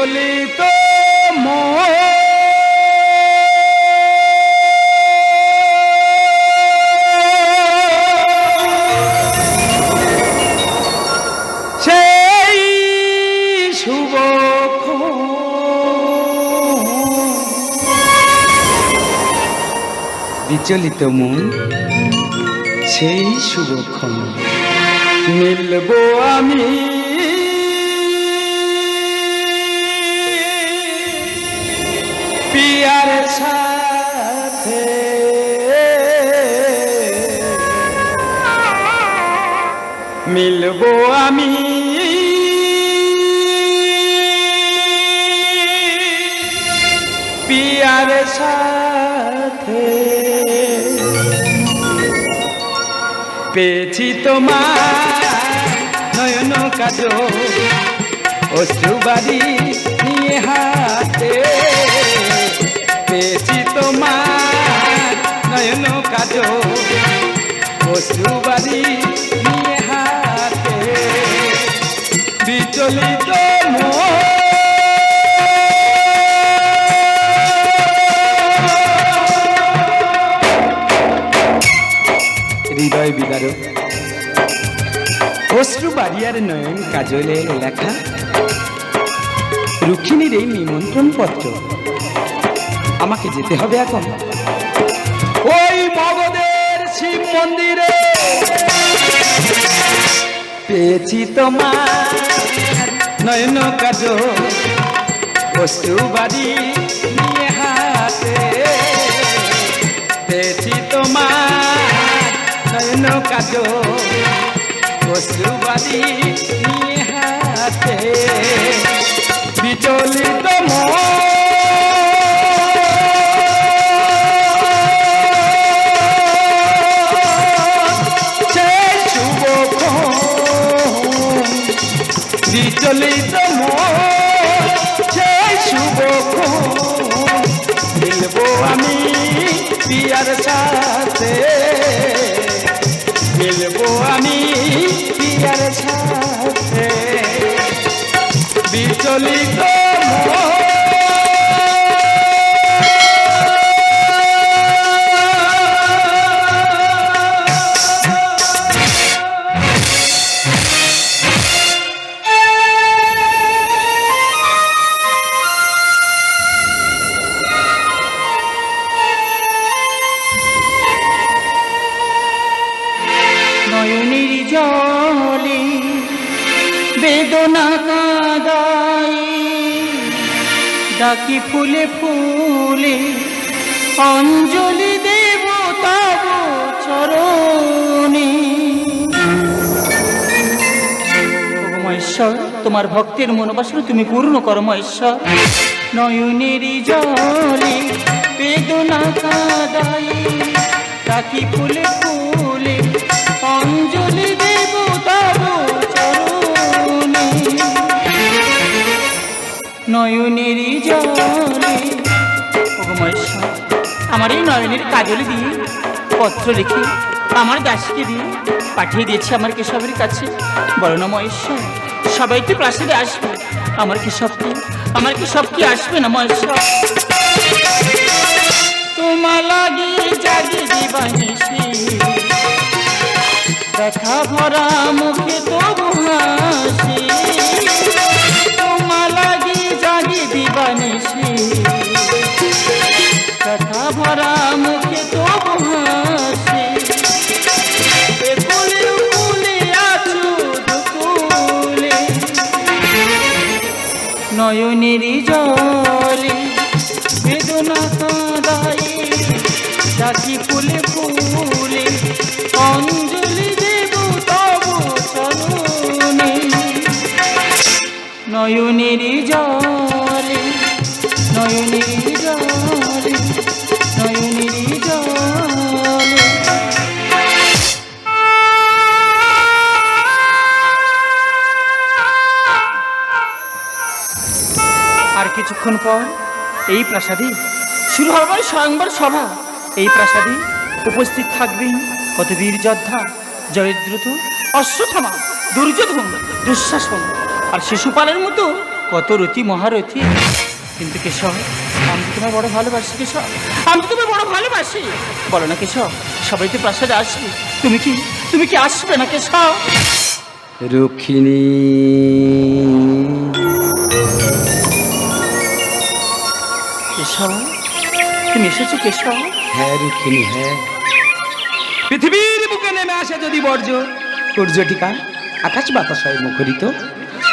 বিচলিত সেই শুভ বিচলিত মন সেই শুভক্ষণ মিলব আমি পিয়ার সাথে মিলব আমি পিয়ার সাথে পেয়েছি তোমার নয়ন কাজল অশ্রুবাড়ি নিয়ে হাতে পেয়েছি তোমার নয়ন কাজল অশ্রুবাড়ি নিয়ে হাতে বিচলিত হৃদয় বিদারক অশ্রু বাড়িয়ার নয়ন কাজলে লেখা রুক্মিণীর এই নিমন্ত্রণ পত্র। আমাকে যেতে হবে এখন ওই মগধের শিব মন্দিরে। পেয়েছি তোমার নয়ন কাজল অশ্রু বাড়ি নিয়ে হাতে পেয়েছি তোমার নয়ন কাজল অশ্রুবাড়ি নিয়ে হাতে বিচলিত সেই শুভক্ষণ বিচলিত সেই শুভক্ষণ মিলব আমি পিয়ার সাথে মিলব আমি পিয়ার সাথে বিচলিত বেদনা কাঁদাই ডাকি ফুলে ফুলে অঞ্জলি দেব তব চরণে। মহেশ্বর তোমার ভক্তের মনোবাসনা তুমি পূর্ণ করো মহেশ্বর। নয়নের জলে বেদনা কাঁদাই ডাকি ফুলে ফুলে অঞ্জলি দেব তব নয়নের জলে। মহেশ্বর আমার এই নয়নের কাজল দিয়ে পত্র লিখে আমার দাসীকে দিয়ে পাঠিয়ে দিয়েছে আমার কেশবের কাছে। বলো না মহেশ্বর সবাই তো প্রাসাদে আসবে, আমার কেশব কি আসবে না মহেশ্বর? তোমার লাগি জাগি দিবানিশি দেখা ভরা মুখে তবু হাসি। তোমার লাগি জাগি দিবানিশি কথা ভরা মুখে তবু হাসি। ফুলে ফুলে আছো দুকুলে নয়নের জলে বেদনা কাঁদাই ডাকি ফুলে ফুলে অঞ্জলি দেব তব চরণে। নয়নের জলে নয়নের জলে নয়নের জলে। আর কিছুক্ষণ পর এই প্রাসাদে শুরু হবে স্বয়ংবর সভা। এই প্রাসাদে উপস্থিত থাকবেন কত বীর যোদ্ধা, জয়দ্রুত, অশ্বত্থামা, দুর্যোধন, দুঃশাসন আর শিশুপালের মতো কত রতি মহারথী, কিন্তু কেশব আমি তো তোমায় বড় ভালোবাসি কেশব, আমি তো তোমায় বড় ভালোবাসি। বলো না কেশব, সবাই তো প্রাসাদে আসবে, তুমি কি আসবে না কেশব? রুক্মিণী কেশব, তুমি এসেছো কেশব? হ্যাঁ রুক্মিণী, হ্যাঁ। পৃথিবীর বুকে নেমে আসে যদি বর্জ্য সূর্যটিকা, আকাশ বাতাস হয় মুখরিত,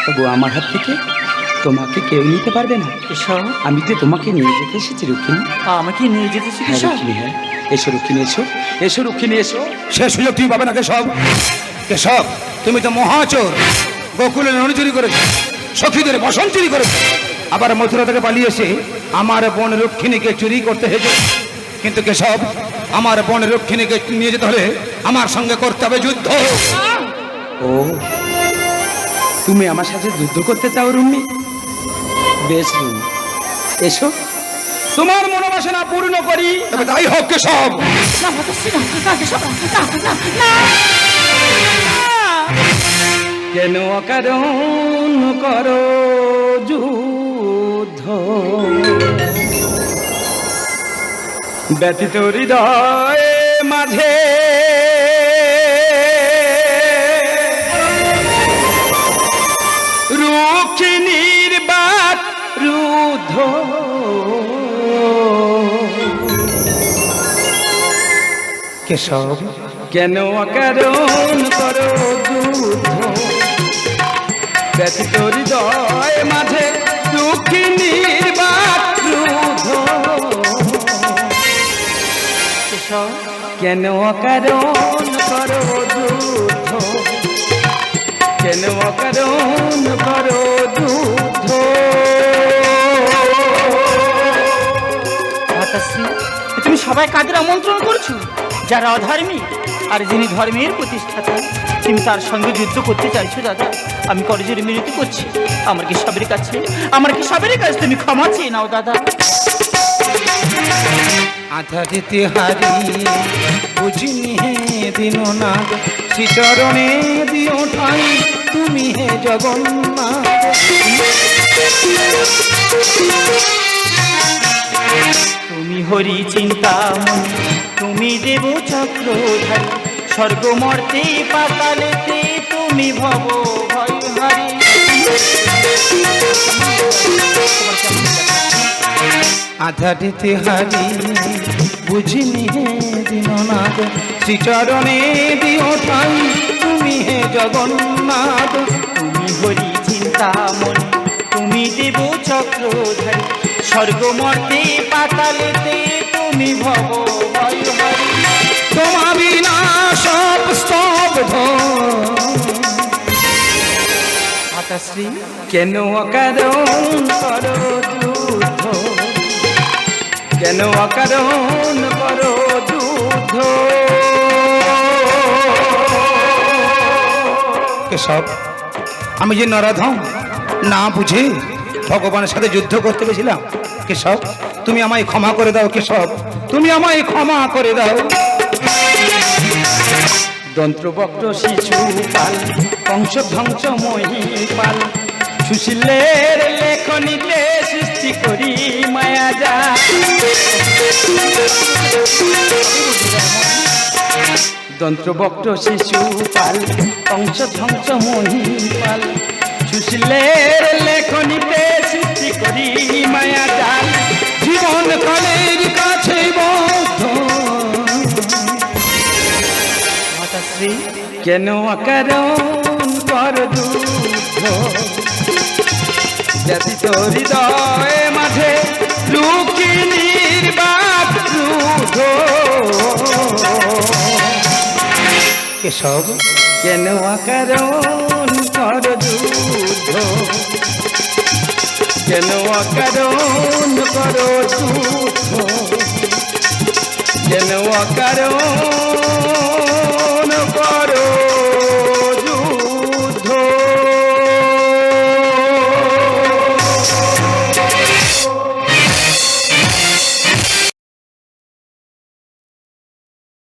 তবু আমার হাত থেকে তোমাকে কেউ নিতে পারবে না কেশব। আমি যে তোমাকে নিয়ে যেতে এসেছি রুক্মিণী। আমাকে নিয়ে যেতেছি হ্যাঁ কেশব? রুক্মিণী, হ্যাঁ। এসো রুক্মিণী, এসো এসো রুক্মিণী, এসো। সে সুযোগ তুমি পাবে না কেশব। কেশব, তুমি তো মহাচোর, গোকুলে ননি চুরি করেছো, সখীদের বসন চুরি করেছো, আবার মথুরা থেকে পালিয়ে এসে আমার বোন রক্ষিণীকে চুরি করতে হেঁটে। কিন্তু কেশব, আমার বোন রক্ষিণীকে নিয়ে যেতে হলে আমার সঙ্গে করতে হবে যুদ্ধ। ও, তুমি আমার সাথে যুদ্ধ করতে চাও রুম্মি? বেশ রুম্মি, এসো তোমার মনোবাসনা পূর্ণ করি। তবে তাই হোক কেশব। না মাতাশ্রী, না কেশব, না। কেন অকারণ করো যুদ্ধ, ব্যথিত হৃদয় মাঝে রুক্ষিণীর বাত রুদ্ধ। কেশব, কেন অকারণ করো যুদ্ধ, ব্যথিত হৃদয় মাঝে রুক্ষিণীর বাত রুদ্ধ। কেশব, কেন অকারণ করো যুদ্ধ, কেন অকারণ করো যুদ্ধ। মাতাশ্রী, তুমি সবাই কাদের আমন্ত্রণ করছো? যারা অধার্মিক আর যিনি ধর্মের প্রতিষ্ঠাতা, তুমি তার সঙ্গে যুদ্ধ করতে চাইছো দাদা। আমি করজোরে মিনতি করছি, আমার কি সবের কাছে তুমি ক্ষমা চেয়ে নাও দাদা। আধা দিতে হারি বুঝিনি হে দিন না, শ্রীচরণে দিও ঠাই তুমি হে জগন্নাথ। তুমি হরি চিন্তামণি, তুমি দেব চক্রধারী, স্বর্গ মর্তে পাতালেতে তুমি ভব ভয় হারি। আধা দিতে হারি বুঝিনি হে দীননাথ, শ্রীচরণে দিও ঠাই তুমি হে জগন্নাথ। তুমি হরি চিন্তামণি, তুমি দেব চক্রধারী, স্বর্গ মর্তে পাতালেতে তুমি ভব ভয় হারি। তোমা বিনা সব স্তব্ধ। মাতাশ্রী, কেন অকারণ করো যুদ্ধ, কেন অকারণ করো যুদ্ধ। কেশব, আমি যে নরাধম না বুঝে ভগবানের সাথে যুদ্ধ করতে গেছিলাম। কেশব, তুমি আমায় ক্ষমা করে দাও। কেশব, তুমি আমায় ক্ষমা করে দাও। দন্ত্রবক্র শিশুপাল, কংসধ্বংস মহিপাল, সুশীলের লেখনীতে সৃষ্টি করি মায়া যা। দন্ত্রবক্র শিশুপাল, কংসধ্বংস মহিপাল, সুশীলের লেখনীতে সৃষ্টি করি মায়া জাল। জীবন কালের কাছে বদ্ধ। মাতাশ্রী, কেন অকারণ কর যুদ্ধ, ব্যথিত হৃদয় মাঝে রুক্মিণীর বাত রুদ্ধ। কেশব, কেন অকারণ কর যুদ্ধ, কেন অকারণ কর যুদ্ধ, কেন অকারণ